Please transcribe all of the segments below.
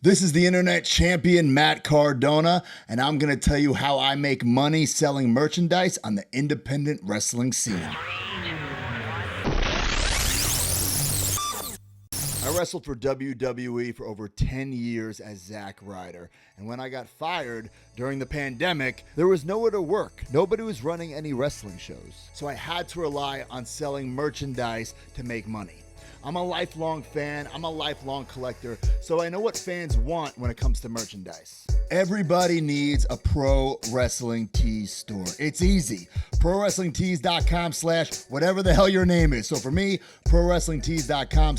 This is the internet champion, Matt Cardona, and I'm going to tell you how I make money selling merchandise on the independent wrestling scene. I wrestled for WWE for over 10 years as Zack Ryder, and when I got fired during the pandemic, there was nowhere to work. Nobody was running any wrestling shows, so I had to rely on selling merchandise to make money. I'm a lifelong fan, I'm a lifelong collector, so I know what fans want when it comes to merchandise. Everybody needs a pro wrestling tees store. It's easy. ProWrestlingTees.com/ whatever the hell your name is. So for me, ProWrestlingTees.com/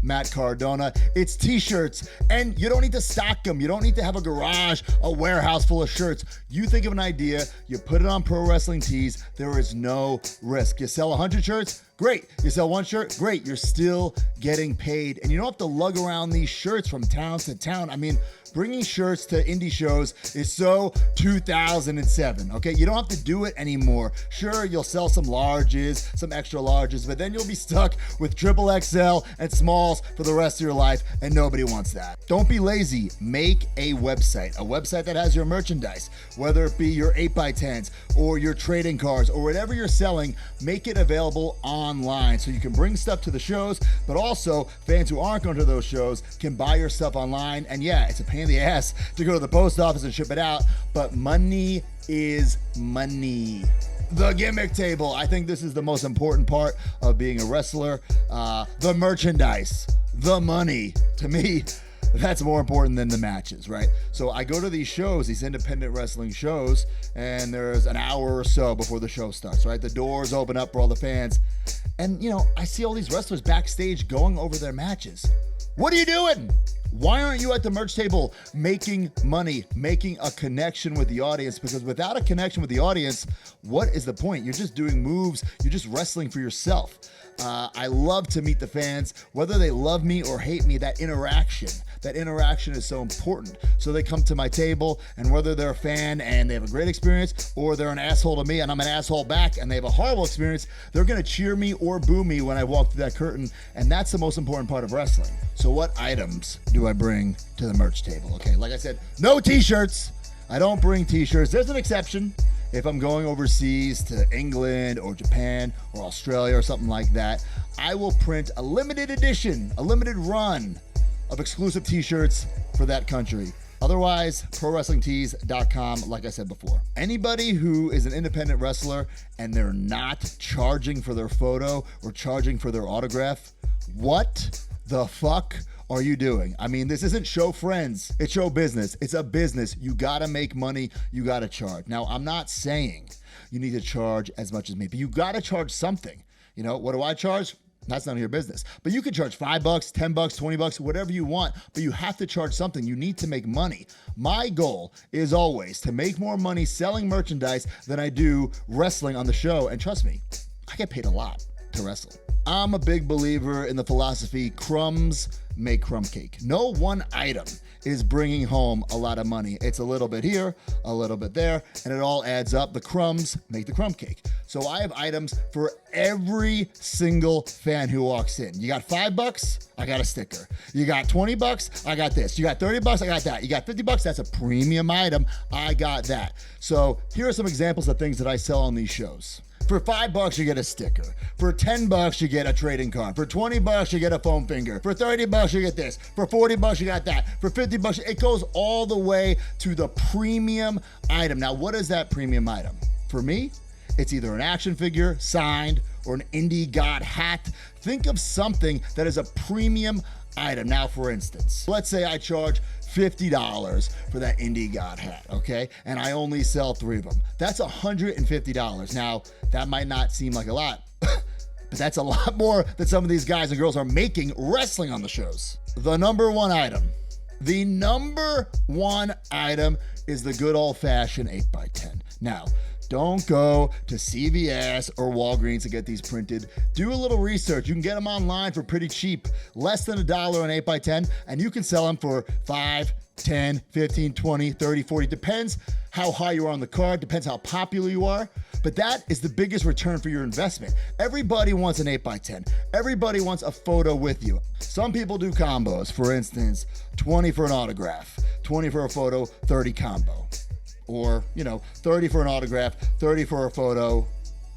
Matt Cardona. It's t-shirts, and you don't need to stock them. You don't need to have a garage, a warehouse full of shirts. You think of an idea, you put it on Pro Wrestling Tees, there is no risk. You sell 100 shirts? Great. You sell one shirt? Great. You're still getting paid. And you don't have to lug around these shirts from town to town. I mean, bringing shirts to indie shows is so 2007, okay? You don't have to do it anymore. Sure, you'll sell some larges, some extra larges, but then you'll be stuck with triple XL and smalls for the rest of your life, and nobody wants that. Don't be lazy. Make a website that has your merchandise, whether it be your 8x10s or your trading cards or whatever you're selling, make it available online so you can bring stuff to the shows, but also fans who aren't going to those shows can buy your stuff online. And yeah, it's a pain in the ass to go to the post office and ship it out, but money is money. The gimmick table. I think this is the most important part of being a wrestler. The merchandise, the money. To me, that's more important than the matches, right? So I go to these shows, these independent wrestling shows, and there's an hour or so before the show starts, right? The doors open up for all the fans. And, you know, I see all these wrestlers backstage going over their matches. What are you doing? Why aren't you at the merch table making money, making a connection with the audience? Because without a connection with the audience, what is the point? You're just doing moves. You're just wrestling for yourself. I love to meet the fans, whether they love me or hate me. That interaction is so important. So they come to my table, and whether they're a fan and they have a great experience, or they're an asshole to me and I'm an asshole back and they have a horrible experience, they're gonna cheer me or boo me when I walk through that curtain. And that's the most important part of wrestling. So what items do I bring to the merch table? Okay, like I said, no t-shirts. I don't bring t-shirts. There's an exception. If I'm going overseas to England or Japan or Australia or something like that, I will print a limited edition, a limited run of exclusive t-shirts for that country. Otherwise, ProWrestlingTees.com, like I said before. Anybody who is an independent wrestler and they're not charging for their photo or charging for their autograph, what the fuck are you doing? I mean, this isn't show friends. It's show business. It's a business. You gotta make money. You gotta charge. Now, I'm not saying you need to charge as much as me, but you gotta charge something. You know, what do I charge? That's none of your business. But you can charge $5, $10, $20, whatever you want, but you have to charge something. You need to make money. My goal is always to make more money selling merchandise than I do wrestling on the show. And trust me, I get paid a lot to wrestle. I'm a big believer in the philosophy, crumbs make crumb cake. No one item is bringing home a lot of money. It's a little bit here, a little bit there, and it all adds up. The crumbs make the crumb cake. So I have items for every single fan who walks in. You got $5, I got a sticker. You got $20, I got this. You got $30, I got that. You got $50, that's a premium item, I got that. So here are some examples of things that I sell on these shows. For $5, you get a sticker. For $10, you get a trading card. For $20, you get a foam finger. For $30, you get this. For $40, you got that. For $50, it goes all the way to the premium item. Now, what is that premium item? For me, it's either an action figure, signed, or an indie god hat. Think of something that is a premium item. Now, for instance, let's say I charge $50 for that indie god hat, okay? And I only sell 3 of them. That's $150. Now, that might not seem like a lot, but that's a lot more than some of these guys and girls are making wrestling on the shows. The number one item. The number one item is the good old-fashioned 8x10. Now, don't go to CVS or Walgreens to get these printed. Do a little research. You can get them online for pretty cheap, less than $1 an 8x10, and you can sell them for $5, 10, 15, 20, 30, 40. Depends how high you are on the card, depends how popular you are. But that is the biggest return for your investment. Everybody wants an 8x10. Everybody wants a photo with you. Some people do combos. For instance, 20 for an autograph, 20 for a photo, 30 combo. Or, 30 for an autograph, 30 for a photo,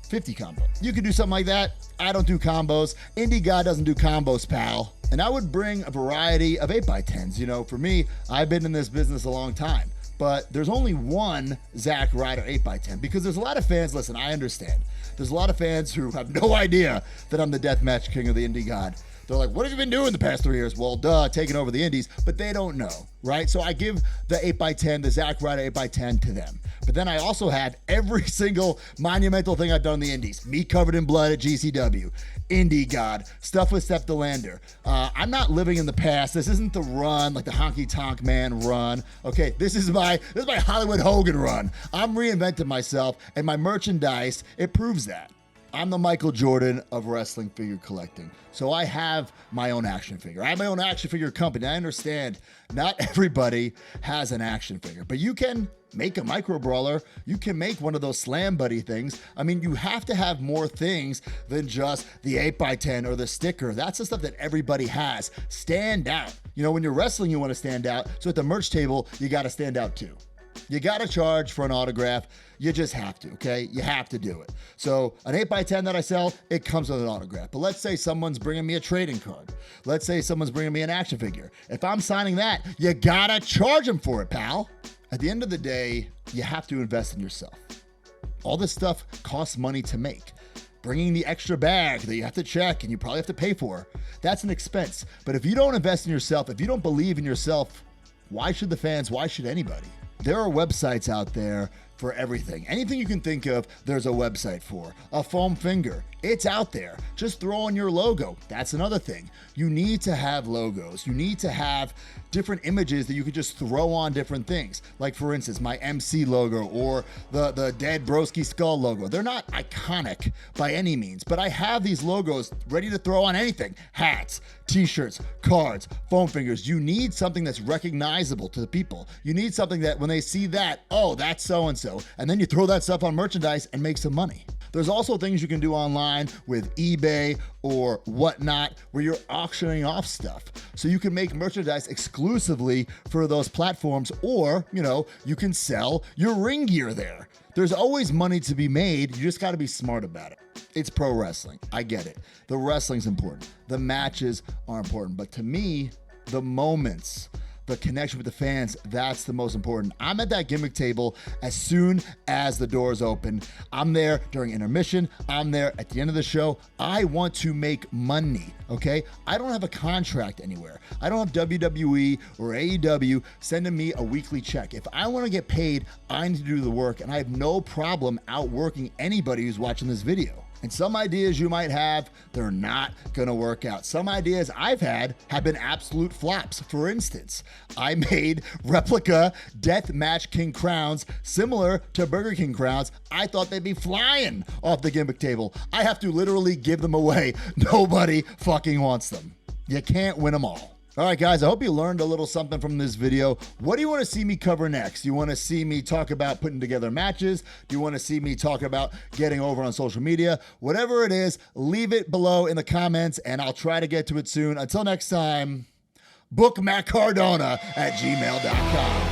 50 combo. You could do something like that. I don't do combos. Indie God doesn't do combos, pal. And I would bring a variety of 8x10s. For me, I've been in this business a long time. But there's only one Zack Ryder 8x10 because there's a lot of fans. Listen, I understand. There's a lot of fans who have no idea that I'm the deathmatch king of the Indie God. They're like, what have you been doing the past 3 years? Well, taking over the indies, but they don't know, right? So I give the 8x10, the Zack Ryder 8x10 to them. But then I also have every single monumental thing I've done in the indies. Me covered in blood at GCW, Indie God, stuff with Steph DeLander. I'm not living in the past. This isn't the run, like the Honky Tonk Man run. Okay, this is my Hollywood Hogan run. I'm reinventing myself, and my merchandise, it proves that. I'm the Michael Jordan of wrestling figure collecting. So I have my own action figure. I have my own action figure company. I understand not everybody has an action figure, but you can make a micro brawler. You can make one of those Slam Buddy things. I mean, you have to have more things than just the 8x10 or the sticker. That's the stuff that everybody has. Stand out. When you're wrestling, you want to stand out. So at the merch table, you got to stand out too. You got to charge for an autograph. You just have to, okay? You have to do it. So an 8x10 that I sell, it comes with an autograph. But let's say someone's bringing me a trading card. Let's say someone's bringing me an action figure. If I'm signing that, you got to charge them for it, pal. At the end of the day, you have to invest in yourself. All this stuff costs money to make. Bringing the extra bag that you have to check and you probably have to pay for, that's an expense. But if you don't invest in yourself, if you don't believe in yourself, why should the fans, why should anybody? There are websites out there for everything. Anything you can think of, there's a website for. A foam finger, it's out there. Just throw on your logo. That's another thing. You need to have logos. You need to have different images that you could just throw on different things. Like for instance, my MC logo or the Dead Broski Skull logo. They're not iconic by any means, but I have these logos ready to throw on anything. Hats, t-shirts, cards, foam fingers. You need something that's recognizable to the people. You need something that when they see that, oh, that's so-and-so. And then you throw that stuff on merchandise and make some money. There's also things you can do online with eBay or whatnot where you're auctioning off stuff. So you can make merchandise exclusively for those platforms, or, you can sell your ring gear there. There's always money to be made. You just got to be smart about it. It's pro wrestling. I get it. The wrestling's important. The matches are important. But to me, the moments, the connection with the fans, that's the most important. I'm at that gimmick table as soon as the doors open. I'm there during intermission. I'm there at the end of the show. I want to make money, okay? I don't have a contract anywhere. I don't have WWE or AEW sending me a weekly check. If I want to get paid, I need to do the work, and I have no problem outworking anybody who's watching this video. And some ideas you might have, they're not gonna work out. Some ideas I've had have been absolute flops. For instance, I made replica Deathmatch King crowns similar to Burger King crowns. I thought they'd be flying off the gimmick table. I have to literally give them away. Nobody fucking wants them. You can't win them all. All right, guys, I hope you learned a little something from this video. What do you want to see me cover next? Do you want to see me talk about putting together matches? Do you want to see me talk about getting over on social media? Whatever it is, leave it below in the comments, and I'll try to get to it soon. Until next time, book Matt Cardona at gmail.com.